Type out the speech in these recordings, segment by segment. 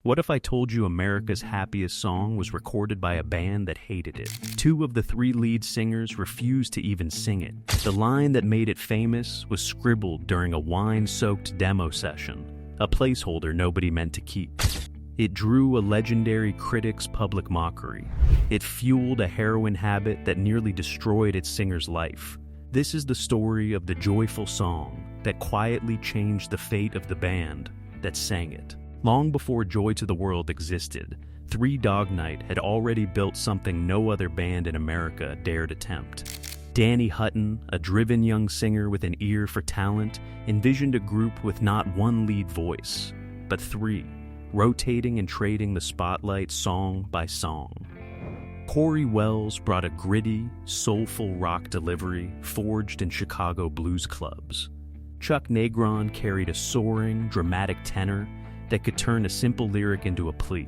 What if I told you America's Happiest song was recorded by a band that hated it? 2 of the 3 lead singers refused to even sing it. The line that made it famous was scribbled during a wine-soaked demo session, a placeholder nobody meant to keep. It drew a legendary critic's public mockery. It fueled a heroin habit that nearly destroyed its singer's life. This is the story of the joyful song that quietly changed the fate of the band that sang it. Long before Joy to the World existed, Three Dog Night had already built something no other band in America dared attempt. Danny Hutton, a driven young singer with an ear for talent, envisioned a group with not one lead voice, but 3, rotating and trading the spotlight song by song. Corey Wells brought a gritty, soulful rock delivery forged in Chicago blues clubs. Chuck Negron carried a soaring, dramatic tenor that could turn a simple lyric into a plea.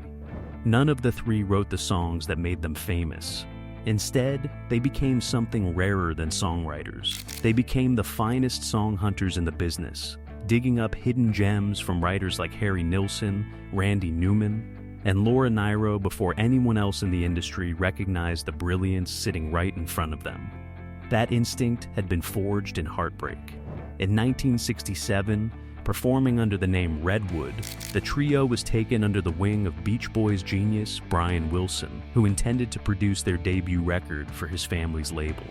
None of the 3 wrote the songs that made them famous. Instead, they became something rarer than songwriters. They became the finest song hunters in the business, digging up hidden gems from writers like Harry Nilsson, Randy Newman, and Laura Nyro before anyone else in the industry recognized the brilliance sitting right in front of them. That instinct had been forged in heartbreak. In 1967, performing under the name Redwood, the trio was taken under the wing of Beach Boys genius Brian Wilson, who intended to produce their debut record for his family's label.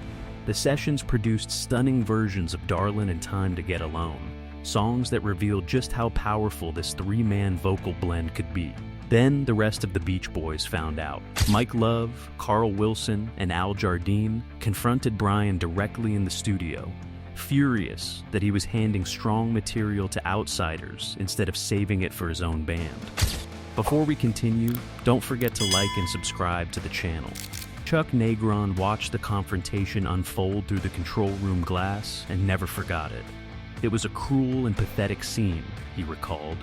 The sessions produced stunning versions of Darlin' and Time to Get Alone, songs that revealed just how powerful this 3-man vocal blend could be. Then the rest of the Beach Boys found out. Mike Love, Carl Wilson, and Al Jardine confronted Brian directly in the studio, furious that he was handing strong material to outsiders instead of saving it for his own band. Before we continue, don't forget to like and subscribe to the channel. Chuck Negron watched the confrontation unfold through the control room glass and never forgot it. It was a cruel and pathetic scene, he recalled.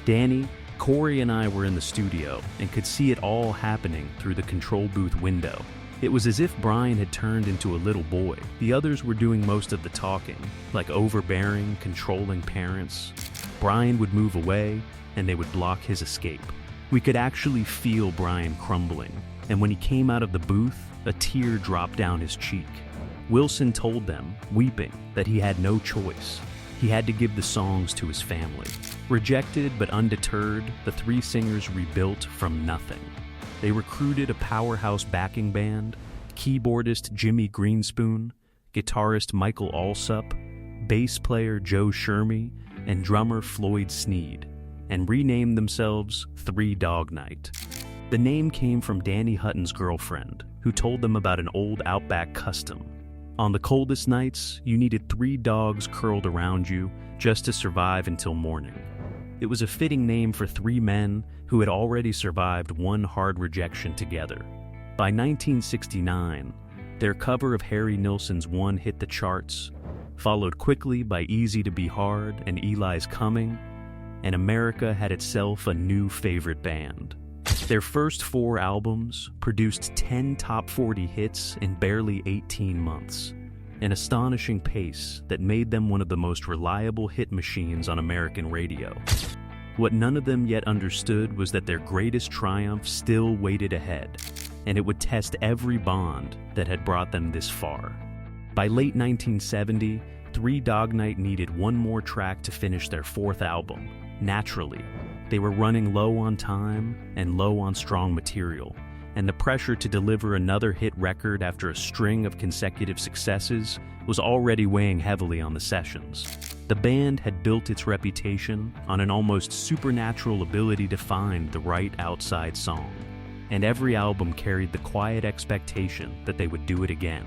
Danny, Corey, and I were in the studio and could see it all happening through the control booth window. It was as if Brian had turned into a little boy. The others were doing most of the talking, like overbearing, controlling parents. Brian would move away, and they would block his escape. We could actually feel Brian crumbling, and when he came out of the booth, a tear dropped down his cheek. Wilson told them, weeping, that he had no choice. He had to give the songs to his family. Rejected but undeterred, the 3 singers rebuilt from nothing. They recruited a powerhouse backing band, keyboardist Jimmy Greenspoon, guitarist Michael Alsup, bass player Joe Shermy, and drummer Floyd Sneed, and renamed themselves 3 Dog Night. The name came from Danny Hutton's girlfriend, who told them about an old Outback custom. On the coldest nights, you needed 3 dogs curled around you just to survive until morning. It was a fitting name for 3 men who had already survived one hard rejection together. By 1969, their cover of Harry Nilsson's One hit the charts, followed quickly by Easy to Be Hard and Eli's Coming, and America had itself a new favorite band. Their first 4 albums produced 10 top 40 hits in barely 18 months, an astonishing pace that made them one of the most reliable hit machines on American radio. What none of them yet understood was that their greatest triumph still waited ahead, and it would test every bond that had brought them this far. By late 1970, 3 Dog Night needed one more track to finish their 4th album. Naturally, they were running low on time and low on strong material, and the pressure to deliver another hit record after a string of consecutive successes was already weighing heavily on the sessions. The band had built its reputation on an almost supernatural ability to find the right outside song, and every album carried the quiet expectation that they would do it again.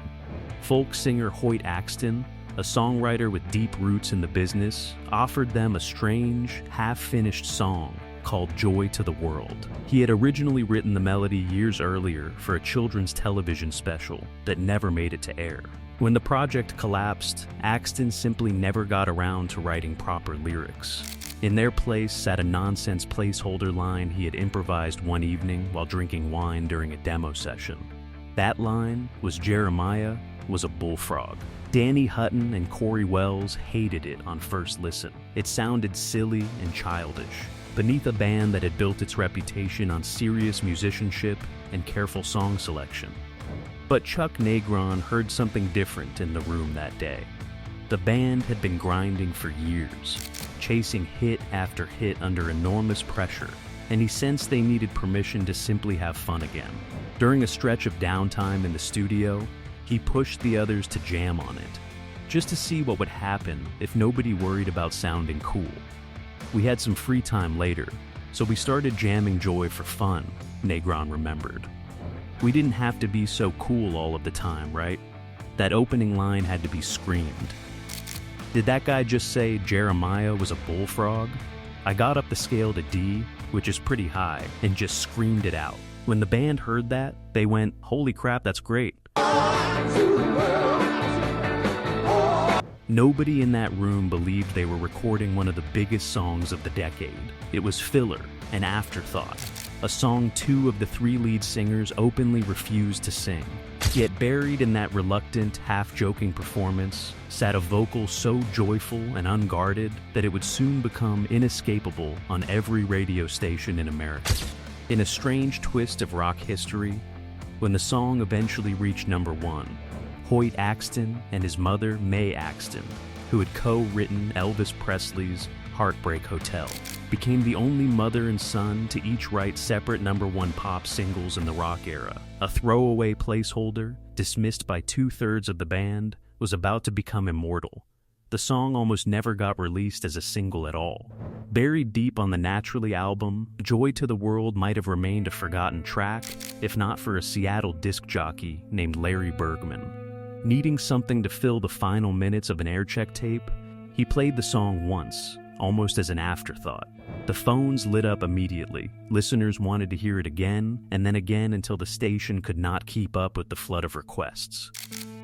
Folk singer Hoyt Axton, a songwriter with deep roots in the business, offered them a strange, half-finished song called Joy to the World. He had originally written the melody years earlier for a children's television special that never made it to air. When the project collapsed, Axton simply never got around to writing proper lyrics. In their place sat a nonsense placeholder line he had improvised one evening while drinking wine during a demo session. That line was Jeremiah was a bullfrog. Danny Hutton and Corey Wells hated it on first listen. It sounded silly and childish. beneath a band that had built its reputation on serious musicianship and careful song selection. But Chuck Negron heard something different in the room that day. The band had been grinding for years, chasing hit after hit under enormous pressure, and he sensed they needed permission to simply have fun again. During a stretch of downtime in the studio, he pushed the others to jam on it, just to see what would happen if nobody worried about sounding cool. We had some free time later, so we started jamming Joy for fun, Negron remembered. We didn't have to be so cool all of the time, right? That opening line had to be screamed. Did that guy just say Jeremiah was a bullfrog? I got up the scale to D, which is pretty high, and just screamed it out. When the band heard that, they went, "Holy crap, that's great." Nobody in that room believed they were recording one of the biggest songs of the decade. It was filler, an afterthought, a song two of the three lead singers openly refused to sing. Yet buried in that reluctant, half-joking performance sat a vocal so joyful and unguarded that it would soon become inescapable on every radio station in America. In a strange twist of rock history, when the song eventually reached #1, Hoyt Axton and his mother, Mae Axton, who had co-written Elvis Presley's Heartbreak Hotel, became the only mother and son to each write separate #1 pop singles in the rock era. A throwaway placeholder, dismissed by 2/3 of the band, was about to become immortal. The song almost never got released as a single at all. Buried deep on the Naturally album, Joy to the World might have remained a forgotten track, if not for a Seattle disc jockey named Larry Bergman. Needing something to fill the final minutes of an aircheck tape, he played the song once, almost as an afterthought. The phones lit up immediately. Listeners wanted to hear it again, and then again until the station could not keep up with the flood of requests.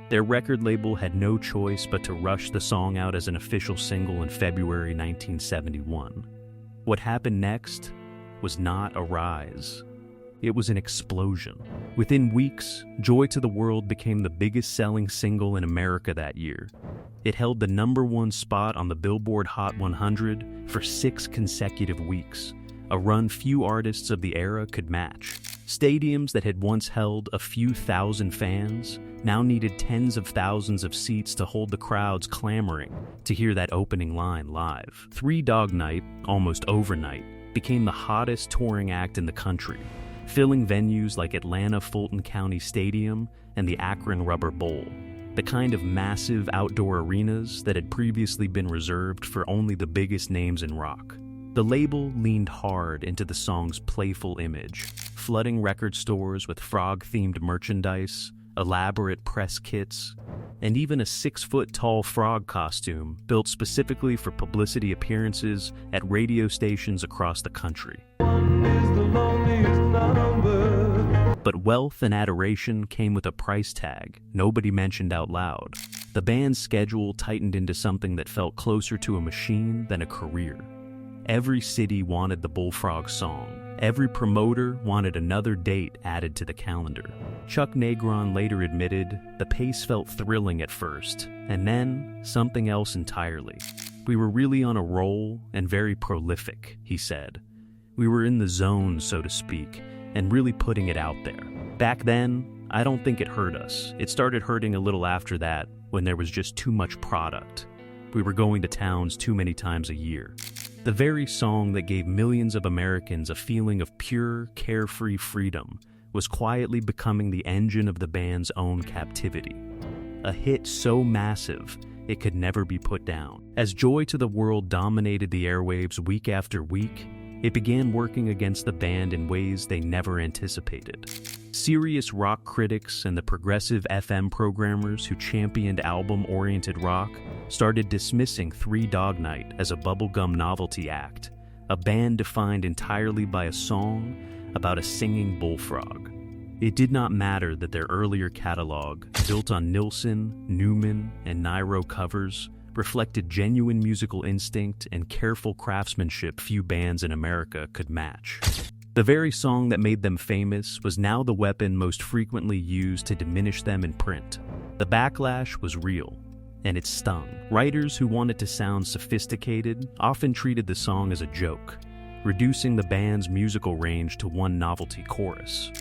Their record label had no choice but to rush the song out as an official single in February 1971. What happened next was not a rise. It was an explosion. Within weeks, Joy to the World became the biggest selling single in America that year. It held the #1 spot on the Billboard Hot 100 for 6 consecutive weeks, a run few artists of the era could match. Stadiums that had once held a few thousand fans now needed tens of thousands of seats to hold the crowds clamoring to hear that opening line live. Three Dog Night, almost overnight, became the hottest touring act in the country, filling venues like Atlanta Fulton County Stadium and the Akron Rubber Bowl, the kind of massive outdoor arenas that had previously been reserved for only the biggest names in rock. The label leaned hard into the song's playful image, flooding record stores with frog-themed merchandise, elaborate press kits, and even a 6-foot-tall frog costume built specifically for publicity appearances at radio stations across the country. But wealth and adoration came with a price tag nobody mentioned out loud. The band's schedule tightened into something that felt closer to a machine than a career. Every city wanted the Bullfrog song. Every promoter wanted another date added to the calendar. Chuck Negron later admitted the pace felt thrilling at first, and then something else entirely. We were really on a roll and very prolific, he said. We were in the zone, so to speak, and really putting it out there. Back then, I don't think it hurt us. It started hurting a little after that, when there was just too much product. We were going to towns too many times a year. The very song that gave millions of Americans a feeling of pure, carefree freedom was quietly becoming the engine of the band's own captivity. A hit so massive, it could never be put down. As Joy to the World dominated the airwaves week after week, it began working against the band in ways they never anticipated. Serious rock critics and the progressive FM programmers who championed album-oriented rock started dismissing Three Dog Night as a bubblegum novelty act, a band defined entirely by a song about a singing bullfrog. It did not matter that their earlier catalog, built on Nilsson, Newman, and Nyro covers, reflected genuine musical instinct and careful craftsmanship few bands in America could match. The very song that made them famous was now the weapon most frequently used to diminish them in print. The backlash was real, and it stung. Writers who wanted to sound sophisticated often treated the song as a joke, reducing the band's musical range to one novelty chorus.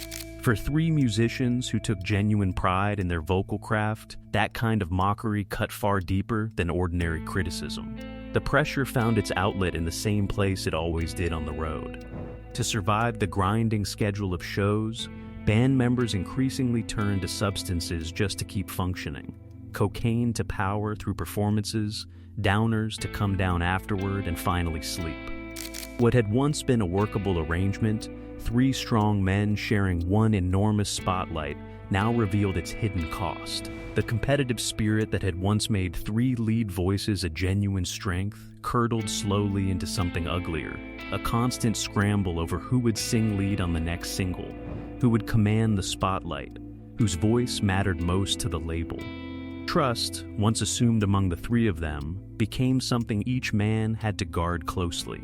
For three musicians who took genuine pride in their vocal craft, that kind of mockery cut far deeper than ordinary criticism. The pressure found its outlet in the same place it always did on the road. To survive the grinding schedule of shows, band members increasingly turned to substances just to keep functioning. Cocaine to power through performances, downers to come down afterward and finally sleep. What had once been a workable arrangement, three strong men sharing one enormous spotlight, now revealed its hidden cost. The competitive spirit that had once made three lead voices a genuine strength curdled slowly into something uglier, a constant scramble over who would sing lead on the next single, who would command the spotlight, whose voice mattered most to the label. Trust, once assumed among the three of them, became something each man had to guard closely.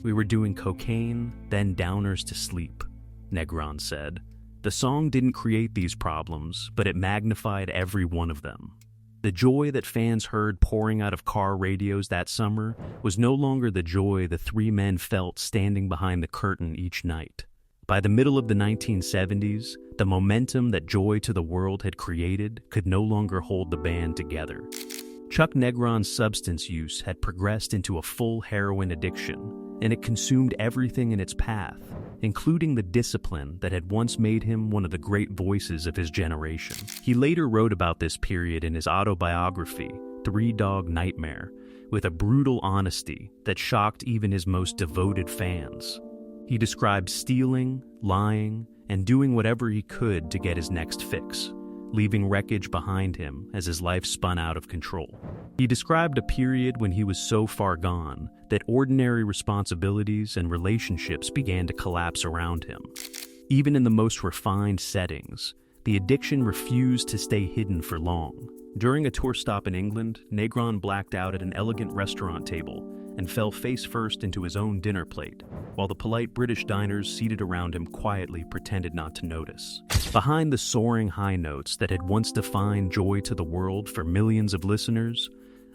"We were doing cocaine, then downers to sleep," Negron said. The song didn't create these problems, but it magnified every one of them. The joy that fans heard pouring out of car radios that summer was no longer the joy the three men felt standing behind the curtain each night. By the middle of the 1970s, the momentum that Joy to the World had created could no longer hold the band together. Chuck Negron's substance use had progressed into a full heroin addiction, and it consumed everything in its path, including the discipline that had once made him one of the great voices of his generation. He later wrote about this period in his autobiography, Three Dog Nightmare, with a brutal honesty that shocked even his most devoted fans. He described stealing, lying, and doing whatever he could to get his next fix, leaving wreckage behind him as his life spun out of control. He described a period when he was so far gone that ordinary responsibilities and relationships began to collapse around him. Even in the most refined settings, the addiction refused to stay hidden for long. During a tour stop in England, Negron blacked out at an elegant restaurant table and fell face first into his own dinner plate, while the polite British diners seated around him quietly pretended not to notice. Behind the soaring high notes that had once defined Joy to the World for millions of listeners,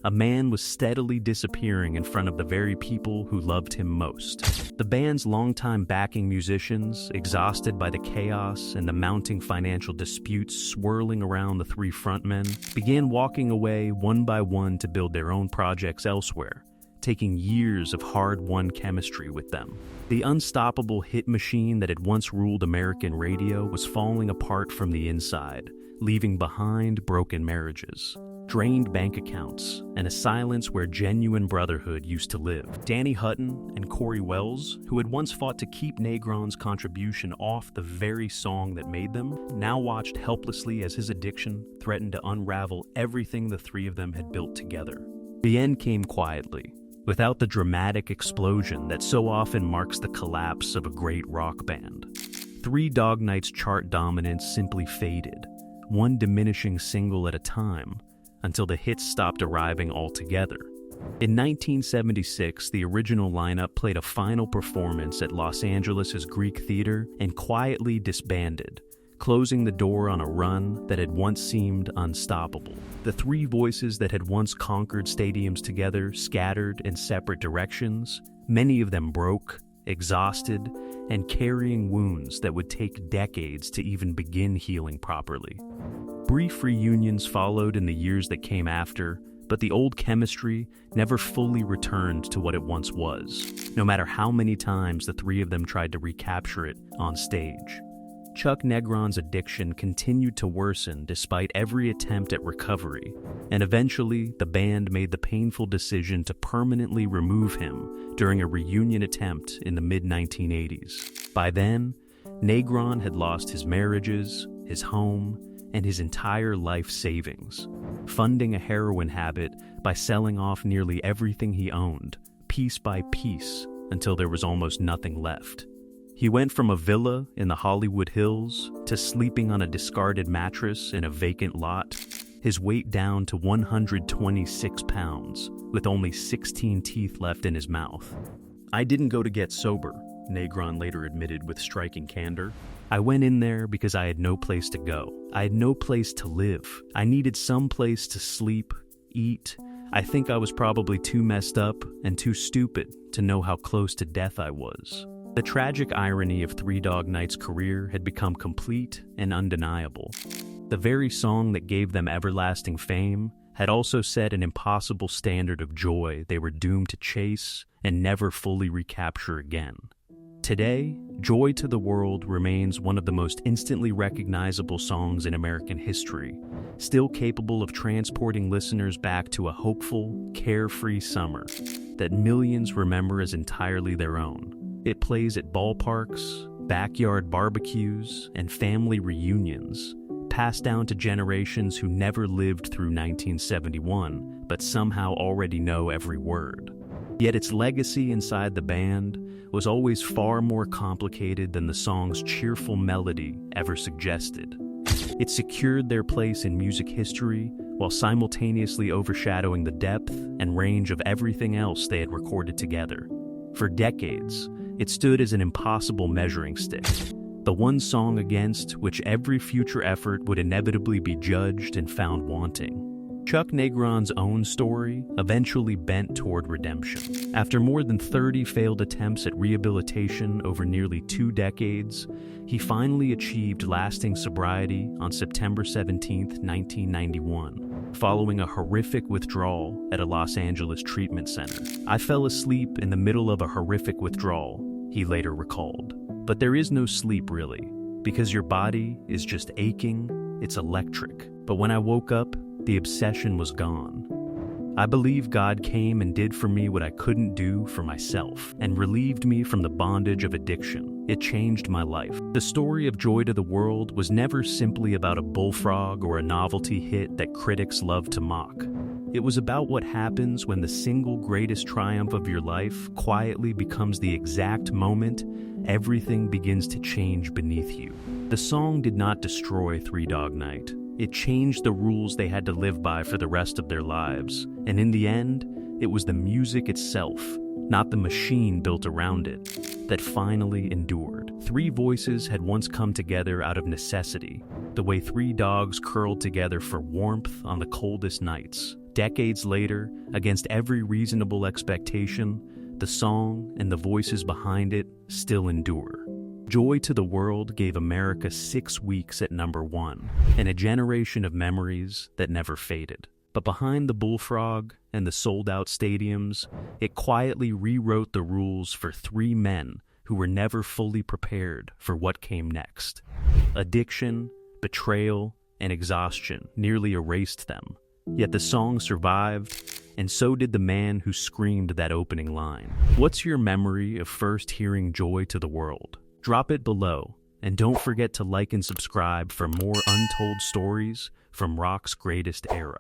a man was steadily disappearing in front of the very people who loved him most. The band's longtime backing musicians, exhausted by the chaos and the mounting financial disputes swirling around the three frontmen, began walking away one by one to build their own projects elsewhere, taking years of hard-won chemistry with them. The unstoppable hit machine that had once ruled American radio was falling apart from the inside, leaving behind broken marriages, drained bank accounts, and a silence where genuine brotherhood used to live. Danny Hutton and Corey Wells, who had once fought to keep Negron's contribution off the very song that made them, now watched helplessly as his addiction threatened to unravel everything the three of them had built together. The end came quietly, without the dramatic explosion that so often marks the collapse of a great rock band. Three Dog Night's chart dominance simply faded, one diminishing single at a time, until the hits stopped arriving altogether. In 1976, the original lineup played a final performance at Los Angeles' Greek Theater and quietly disbanded, closing the door on a run that had once seemed unstoppable. The three voices that had once conquered stadiums together scattered in separate directions, many of them broke, exhausted, and carrying wounds that would take decades to even begin healing properly. Brief reunions followed in the years that came after, but the old chemistry never fully returned to what it once was, no matter how many times the three of them tried to recapture it on stage. Chuck Negron's addiction continued to worsen despite every attempt at recovery, and eventually the band made the painful decision to permanently remove him during a reunion attempt in the mid-1980s. By then, Negron had lost his marriages, his home, and his entire life savings, funding a heroin habit by selling off nearly everything he owned, piece by piece, until there was almost nothing left. He went from a villa in the Hollywood Hills to sleeping on a discarded mattress in a vacant lot, his weight down to 126 pounds, with only 16 teeth left in his mouth. "I didn't go to get sober," Negron later admitted with striking candor. "I went in there because I had no place to go. I had no place to live. I needed some place to sleep, eat, I think I was probably too messed up and too stupid to know how close to death I was. The tragic irony of Three Dog Night's career had become complete and undeniable. The very song that gave them everlasting fame had also set an impossible standard of joy they were doomed to chase and never fully recapture again. Today, Joy to the World remains one of the most instantly recognizable songs in American history, still capable of transporting listeners back to a hopeful, carefree summer that millions remember as entirely their own. It plays at ballparks, backyard barbecues, and family reunions, passed down to generations who never lived through 1971, but somehow already know every word. Yet its legacy inside the band was always far more complicated than the song's cheerful melody ever suggested. It secured their place in music history while simultaneously overshadowing the depth and range of everything else they had recorded together. For decades, it stood as an impossible measuring stick, the one song against which every future effort would inevitably be judged and found wanting. Chuck Negron's own story eventually bent toward redemption. After more than 30 failed attempts at rehabilitation over nearly 2 decades, he finally achieved lasting sobriety on September 17, 1991, following a horrific withdrawal at a Los Angeles treatment center. "I fell asleep in the middle of a horrific withdrawal," he later recalled. "But there is no sleep really, because your body is just aching, it's electric. But when I woke up, the obsession was gone. I believe God came and did for me what I couldn't do for myself, and relieved me from the bondage of addiction. It changed my life." The story of Joy to the World was never simply about a bullfrog or a novelty hit that critics love to mock. It was about what happens when the single greatest triumph of your life quietly becomes the exact moment everything begins to change beneath you. The song did not destroy Three Dog Night. It changed the rules they had to live by for the rest of their lives, and in the end, it was the music itself, not the machine built around it, that finally endured. Three voices had once come together out of necessity, the way three dogs curled together for warmth on the coldest nights. Decades later, against every reasonable expectation, the song and the voices behind it still endure. Joy to the World gave America 6 weeks at #1 and a generation of memories that never faded. But behind the bullfrog and the sold-out stadiums, it quietly rewrote the rules for 3 men who were never fully prepared for what came next. Addiction, betrayal, and exhaustion nearly erased them. Yet the song survived, and so did the man who screamed that opening line. What's your memory of first hearing Joy to the World? Drop it below, and don't forget to like and subscribe for more untold stories from rock's greatest era.